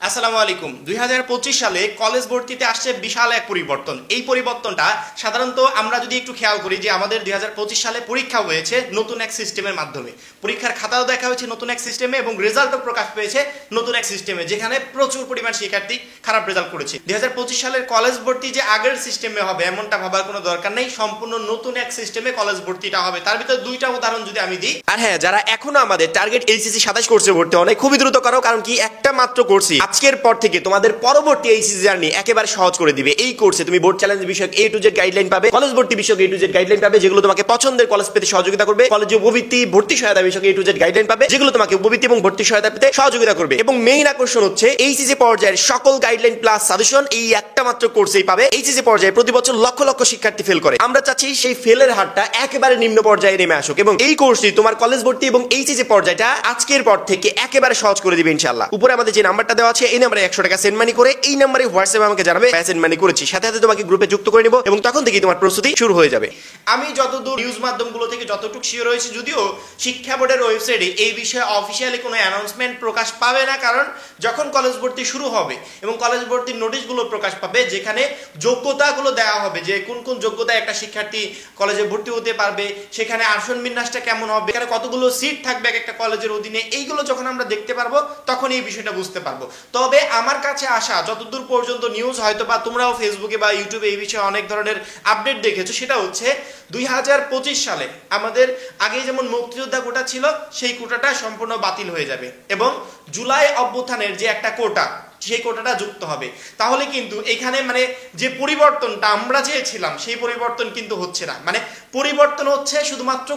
আসসালামু আলাইকুম। 2025 সালে কলেজ ভর্তিতে আসছে বিশাল এক পরিবর্তন। এই পরিবর্তনটা সাধারণত আমরা যদি একটু খেয়াল করি যে আমাদের 2025 সালে পরীক্ষা হয়েছে নতুন এক সিস্টেমের মাধ্যমে, পরীক্ষার খাতাও দেখা হয়েছে নতুন এক সিস্টেমে এবং রেজাল্টও প্রকাশ পেয়েছে নতুন এক সিস্টেমে, যেখানে প্রচুর পরিমাণ শিক্ষার্থী খারাপ রেজাল্ট করেছে। 2025 সালের কলেজ ভর্তি যে আগের সিস্টেমে হবে এমনটা ভাবার কোনো দরকার নেই, সম্পূর্ণ নতুন এক সিস্টেমে কলেজ ভর্তিটা হবে। তার ভিতরে দুইটা উদাহরণ যদি আমি দিই, আর হ্যাঁ, যারা এখনো আমাদের টার্গেট এইচএসসি 27 কোর্সে ভর্তি হয় খুবই দ্রুত করো, কারণ কি একটা মাত্র কোর্সই আজকের পর থেকে তোমাদের পরবর্তী এইচএসসি জার্নি একেবারে সহজ করে দিবে। এই কোর্সে তুমি বোর্ড চ্যালেঞ্জ বিষয়ক A to Z গাইডলাইন পাবে, কলেজ ভর্তি বিষয়ক A to Z গাইডলাইন পাবে, যেগুলো তোমাকে পছন্দের কলেজ পেতে সহযোগিতা করবে। কলেজে উপবৃত্তি, ভর্তি সহায়তা বিষয়ক A to Z গাইডলাইন পাবে, যেগুলো তোমাকে উপবৃত্তি এবং ভর্তি সহায়তা পেতে সহযোগিতা করবে। এবং মেইন আকর্ষণ হচ্ছে এইচএসসি পর্যায়ের সকল গাইডলাইন প্লাস সাজেশন এই একটা মাত্র কোর্সেই পাবে। এইচএসসি পর্যায়ে প্রতি বছর লক্ষ লক্ষ শিক্ষার্থী ফেল করে, আমরা চাচ্ছি সেই ফেলের হারটা একেবারে নিম্ন পর্যায়ে নেমে আসুক, এবং এই কোর্সটি তোমার কলেজ ভর্তি এবং এইচএসসি পর্যায়টা আজকের পর থেকে একেবারে সহজ করে দিবে ইনশাআল্লাহ। উপরে আমাদের যে নাম্বারটা দেওয়া আছে এই নাম্বারে 100 টাকা সেন্ড মানি করে এই নাম্বারে হোয়াটসঅ্যাপে আমাকে জানাবে সেন্ড মানি করেছি, সাথে সাথে তোমাকে গ্রুপে যুক্ত করে নিব এবং তখন থেকেই তোমার প্রস্তুতি শুরু হয়ে যাবে। আমি যতদূর নিউজ মাধ্যমগুলো থেকে যতটুকু শিওর হয়েছে, যদিও শিক্ষা বোর্ডের ওয়েবসাইটে এই বিষয়ে অফিসিয়ালি কোনো অ্যানাউন্সমেন্ট প্রকাশ পাবে না, কারণ যখন কলেজ ভর্তি শুরু হবে এবং কলেজ ভর্তির নোটিশগুলো প্রকাশ পাবে, যেখানে যোগ্যতাগুলো দেওয়া হবে যে কোন কোন যোগ্যতায় একটা শিক্ষার্থী কলেজে ভর্তি হতে পারবে, সেখানে আসন বিন্যাসটা কেমন হবে, এখানে কতগুলো সিট থাকবে একটা কলেজের অধীনে, এইগুলো যখন আমরা দেখতে পারবো তখন এই বিষয়টা বুঝতে পারবো। তবে আমার কাছে আসা যতদূর পর্যন্ত নিউজ, হয়তো বা তোমরাও ফেসবুকে বা ইউটিউবে এই বিষয়ে অনেক ধরনের আপডেট দেখেছো, সেটা হচ্ছে 2025 সালে আমাদের আগে যেমন মুক্তিযোদ্ধা কোটা ছিল সেই কোটাটা সম্পূর্ণ বাতিল হয়ে যাবে এবং জুলাই অভ্যুত্থানের যে একটা কোটা সেই কোটাটা যুক্ত হবে। তাহলে কিন্তু এখানে মানে যে পরিবর্তনটা আমরা চেয়েছিলাম সেই পরিবর্তন কিন্তু হচ্ছে না, মানে পরিবর্তন হচ্ছে শুধুমাত্র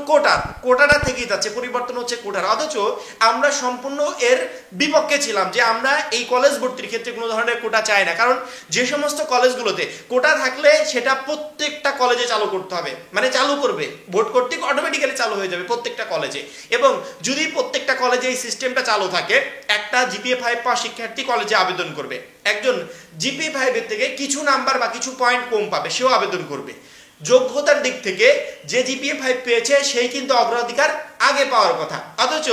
কোটাটা থেকেই যাচ্ছে, পরিবর্তন হচ্ছে কোটার। অথচ আমরা সম্পূর্ণ এর বিপক্ষে ছিলাম যে আমরা এই কলেজ ভর্তির ক্ষেত্রে কোনো ধরনের কোটা চাই না, কারণ যে সমস্ত কলেজগুলোতে কোটা থাকলে সেটা প্রত্যেকটা কলেজে চালু করতে হবে, মানে চালু করবে বোর্ড কর্তৃক, অটোমেটিক্যালি চালু হয়ে যাবে প্রত্যেকটা কলেজে। এবং যদি প্রত্যেকটা কলেজে এই সিস্টেমটা চালু থাকে, একটা জিপিএ 5 পাওয়া শিক্ষার্থী কলেজে আবেদন করবে, একজন জিপিএ 5 এর থেকে কিছু নাম্বার বা কিছু পয়েন্ট কম পাবে সেও আবেদন করবে। যোগ্যতার দিক থেকে যে জিপিএ 5 পেয়েছে সেই কিন্তু অগ্রাধিকার আগে পাওয়ার কথা, অথচ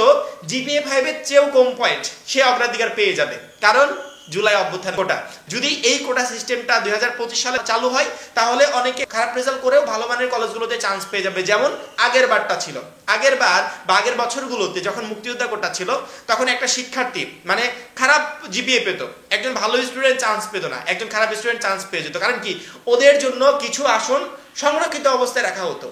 জিপিএ 5 এর চেয়েও কম পয়েন্ট সে অগ্রাধিকার পেয়ে যাবে, কারণ জুলাই অভ্যুত্থান কোটা। যদি এই কোটা সিস্টেমটা 2025 সালে চালু হয়, তাহলে অনেকে খারাপ রেজাল্ট করেও ভালো মানের কলেজগুলোতে চান্স পেয়ে যাবে, যেমন আগের বারটা ছিল। আগের বার বা আগের বছরগুলোতে যখন মুক্তিযোদ্ধা কোটা ছিল, তখন একটা শিক্ষার্থী মানে খারাপ জিপিএ পেত, একজন ভালো স্টুডেন্ট চান্স পেত না, একজন খারাপ স্টুডেন্ট চান্স পেয়ে যেত, কারণ কি ওদের জন্য কিছু আসন সংরক্ষিত অবস্থায় রাখা হতো।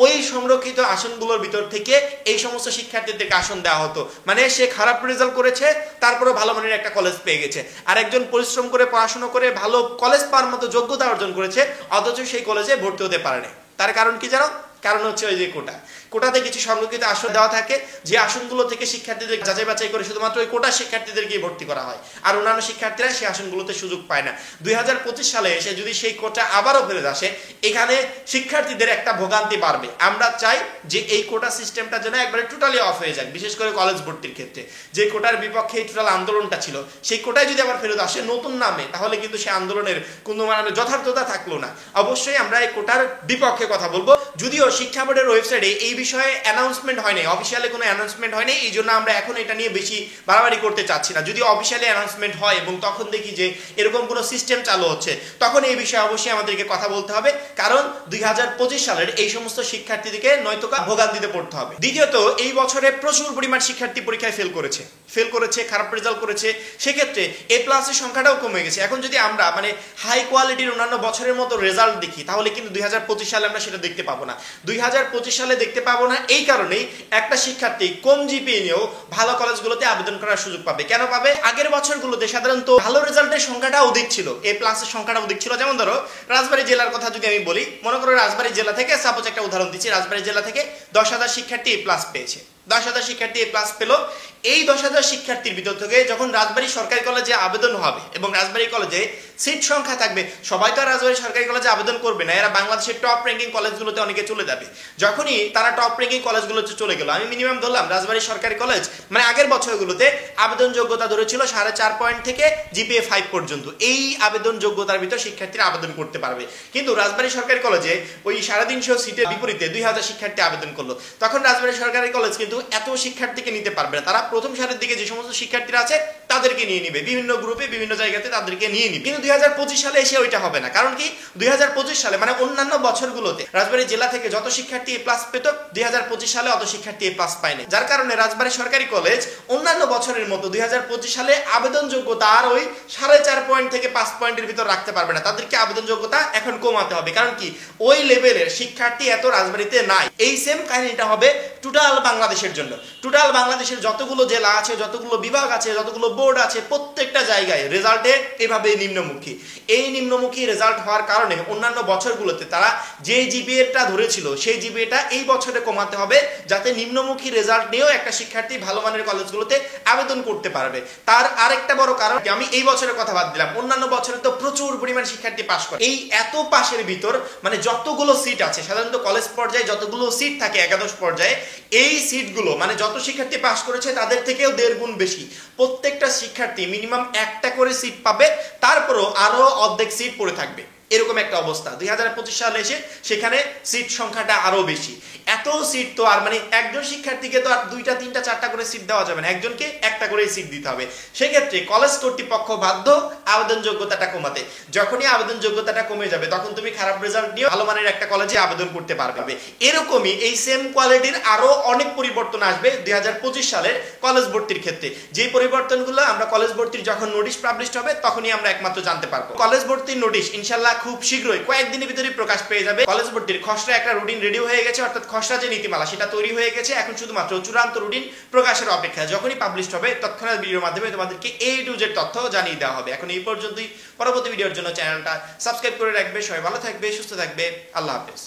ওই সংরক্ষিত আসনগুলোর ভিতর থেকে এই সমস্ত শিক্ষার্থীদেরকে আসন দেওয়া হতো, মানে সে খারাপ রেজাল্ট করেছে তারপরে ভালো মানের একটা কলেজ পেয়ে গেছে, আর একজন পরিশ্রম করে পড়াশোনা করে ভালো কলেজ পাওয়ার মতো যোগ্যতা অর্জন করেছে, অথচ সেই কলেজে ভর্তি হতে পারেনি। তার কারণ কি জানো? কারণ হচ্ছে ওই যে কোটাতে কিছু সংরক্ষিত আসন দেওয়া থাকে, যে আসনগুলো থেকে শিক্ষার্থীদের যাচাই বাছাই করে শুধুমাত্র ওই কোটা শিক্ষার্থীদেরকে ভর্তি করা হয়, আর অন্যান্য শিক্ষার্থীরা সেই আসনগুলোতে সুযোগ পায় না। 2025 সালে এসে যদি সেই কোটা আবারও ফেরত আসে, এখানে শিক্ষার্থীদের একটা ভোগান্তি বাড়বে। আমরা চাই যে এই কোটা সিস্টেমটা যেন একবারে টোটালি অফ হয়ে যায়, বিশেষ করে কলেজ ভর্তির ক্ষেত্রে। যে কোটার বিপক্ষে এই টোটাল আন্দোলনটা ছিল, সেই কোটায় যদি আবার ফেরত আসে নতুন নামে, তাহলে কিন্তু সেই আন্দোলনের কোনো মানে যথার্থতা থাকলো না। অবশ্যই আমরা এই কোটার বিপক্ষে কথা বলবো, যদিও শিক্ষা বোর্ডের ওয়েবসাইটে এই বিষয়ে অ্যানাউন্সমেন্ট হয়নি, অফিসিয়ালি কোনো অ্যানাউন্সমেন্ট হয়নি, এই জন্য আমরা এখন এটা নিয়ে বেশি বাড়াবাড়ি করতে চাচ্ছি না। যদি অফিসিয়ালি অ্যানাউন্সমেন্ট হয় এবং তখন দেখি যে এরকম কোনো সিস্টেম চালু হচ্ছে, তখন এই বিষয়ে অবশ্যই আমাদেরকে কথা বলতে হবে, কারণ 2025 সালের এই সমস্ত শিক্ষার্থীদেরকে নয়তো ভোগান্তিতে পড়তে হবে। দ্বিতীয়ত, এই বছরে প্রচুর পরিমাণ শিক্ষার্থী পরীক্ষায় ফেল করেছে, খারাপ রেজাল্ট করেছে, সেক্ষেত্রে A+ এর সংখ্যাটাও কমে গেছে। এখন যদি আমরা মানে হাই কোয়ালিটির অন্যান্য বছরের মতো রেজাল্ট দেখি, তাহলে কিন্তু 2025 সালে আমরা সেটা দেখতে পাবো না। 2025 সালে দেখতে পাবো না এই কারণেই, একটা শিক্ষার্থী কম জিপিএ নিয়েও ভালো কলেজগুলোতে আবেদন করার সুযোগ পাবে। কেন পাবে? আগের বছরগুলোতে সাধারণত ভালো রেজাল্টের সংখ্যাটা অধিক ছিল, A+ এর সংখ্যাটা অধিক ছিল। যেমন ধরো রাজবাড়ী জেলার কথা যদি আমি বলি, মনে করো রাজবাড়ী জেলা থেকে, সাপোজ একটা উদাহরণ দিচ্ছি, রাজবাড়ী জেলা থেকে 10,000 শিক্ষার্থী A+ পেয়েছে, 10,000 শিক্ষার্থী A+ পেল। এই 10,000 শিক্ষার্থীর ভিতর থেকে যখন রাজবাড়ী সরকারি কলেজে আবেদন হবে এবং রাজবাড়ী কলেজে সিট সংখ্যা থাকবে। সবাই তো আর রাজবাড়ী সরকারি কলেজে আবেদন করবে না, এরা বাংলাদেশের টপ র্যাঙ্কিং কলেজগুলোতে অনেকে চলে যাবে। যখনই তারা টপ র্যাঙ্কিং কলেজগুলোতে চলে গেল, আমি মিনিমাম ধরলাম রাজবাড়ী সরকারি কলেজ মানে আগের বছরগুলোতে আবেদন যোগ্যতা ধরেছিল 4.5 পয়েন্ট থেকে জিপিএ 5 পর্যন্ত, এই আবেদন যোগ্যতার ভিতর শিক্ষার্থীরা আবেদন করতে পারবে। কিন্তু রাজবাড়ী সরকারি কলেজে ওই 350 সিটের বিপরীতে 2000 শিক্ষার্থী আবেদন করলো, তখন রাজবাড়ী সরকারি কলেজ কিন্তু এত শিক্ষার্থীকে নিতে পারবে না। তারা প্রথম সারির দিকে যে সমস্ত শিক্ষার্থীরা আছে তাদেরকে নিয়ে নিবে, বিভিন্ন গ্রুপে বিভিন্ন জায়গাতে তাদেরকে নিয়ে নিবে। কিন্তু 2025 সালে এসে ওইটা হবে না। কারণ কি, 2025 সালে মানে অন্যান্য বছরগুলোতে রাজবাড়ী জেলা থেকে যত শিক্ষার্থী এ প্লাস পেত, 2025 সালে অত শিক্ষার্থী এ প্লাস পায়নি। যার কারণে রাজবাড়ী সরকারি কলেজ অন্যান্য বছরের মতো 2025 সালে আবেদন যোগ্যতা আর ওই 4.5 পয়েন্ট থেকে 5 পয়েন্টের ভিতর রাখতে পারবে না। তাদেরকে আবেদন যোগ্যতা এখন কমাতে হবে। কারণ কি, ওই লেভেলের শিক্ষার্থী এত রাজবাড়ীতে নাই। এই সেম কাহিনীটা হবে টোটাল বাংলাদেশের জন্য। টোটাল বাংলাদেশের যতগুলো জেলা আছে, যতগুলো বিভাগ আছে, যতগুলো বোর্ড আছে, প্রত্যেকটা জায়গায় রেজাল্টে এভাবে নিম্নমুখী। এই নিম্নমুখী রেজাল্ট হওয়ার কারণে অন্যান্য বছরগুলোতে তারা যে জিপিএটা ধরেছিল সেই জিপিএটা এই বছরে কমাতে হবে, যাতে নিম্নমুখী রেজাল্ট নিয়েও একটা শিক্ষার্থী ভালো মানের কলেজগুলোতে আবেদন করতে পারবে। তার আরেকটা বড় কারণ, আমি এই বছরের কথা বাদ দিলাম, অন্যান্য বছরে তো প্রচুর পরিমাণ শিক্ষার্থী পাস করে। এই এত পাশের ভিতর মানে যতগুলো সিট আছে, সাধারণত কলেজ পর্যায়ে যতগুলো সিট থাকে একাদশ পর্যায়ে, এই সিটগুলো মানে যত শিক্ষার্থী পাস করেছে তাদের থেকেও 1.5 গুণ বেশি। প্রত্যেকটা শিক্ষার্থী মিনিমাম একটা করে সিট পাবে, তারপরও আরো অর্ধেক সিট পড়ে থাকবে। এরকম একটা অবস্থা 2025 সালে এসে সেখানে সিট সংখ্যাটা আরো বেশি। এত সিট তো আর মানে একজন শিক্ষার্থীকে তো আর 2টা 3টা 4টা করে সিট দেওয়া যাবে না, একজনকে একটা করে সিট দিতে হবে। সেক্ষেত্রে কলেজ কর্তৃপক্ষ বাধ্য আবেদন যোগ্যতাটা কমাতে। যখনই আবেদন যোগ্যতাটা কমে যাবে তখন তুমি খারাপ রেজাল্ট নিয়ে ভালো মানের একটা কলেজে আবেদন করতে পারবে। এরকমই এই সেম কোয়ালিটির আরো অনেক পরিবর্তন আসবে 2025 সালের কলেজ ভর্তির ক্ষেত্রে। যে পরিবর্তনগুলো আমরা কলেজ ভর্তির যখন নোটিশ পাবলিশড হবে তখনই আমরা একমাত্র জানতে পারবো। কলেজ ভর্তির নোটিশ ইনশাআল্লাহ খুব শীঘ্রই কয়েকদিনের ভিতরে প্রকাশ পেয়ে যাবে। কলেজ ভর্তির খসড়া একটা রুটিন রেডি হয়ে গেছে, অর্থাৎ খসড়া যে নীতিমালা সেটা তৈরি হয়ে গেছে। এখন শুধুমাত্র চূড়ান্ত রুটিন প্রকাশের অপেক্ষা। যখনই পাবলিশড হবে তৎক্ষণাৎ ভিডিওর মাধ্যমে তোমাদেরকে A to Z তথ্য জানিয়ে দেওয়া হবে। এখন এই পর্যন্তই। পরবর্তী ভিডিওর জন্য চ্যানেলটা সাবস্ক্রাইব করে রাখবে। সবাই ভালো থাকবে, সুস্থ থাকবে। আল্লাহ হাফেজ।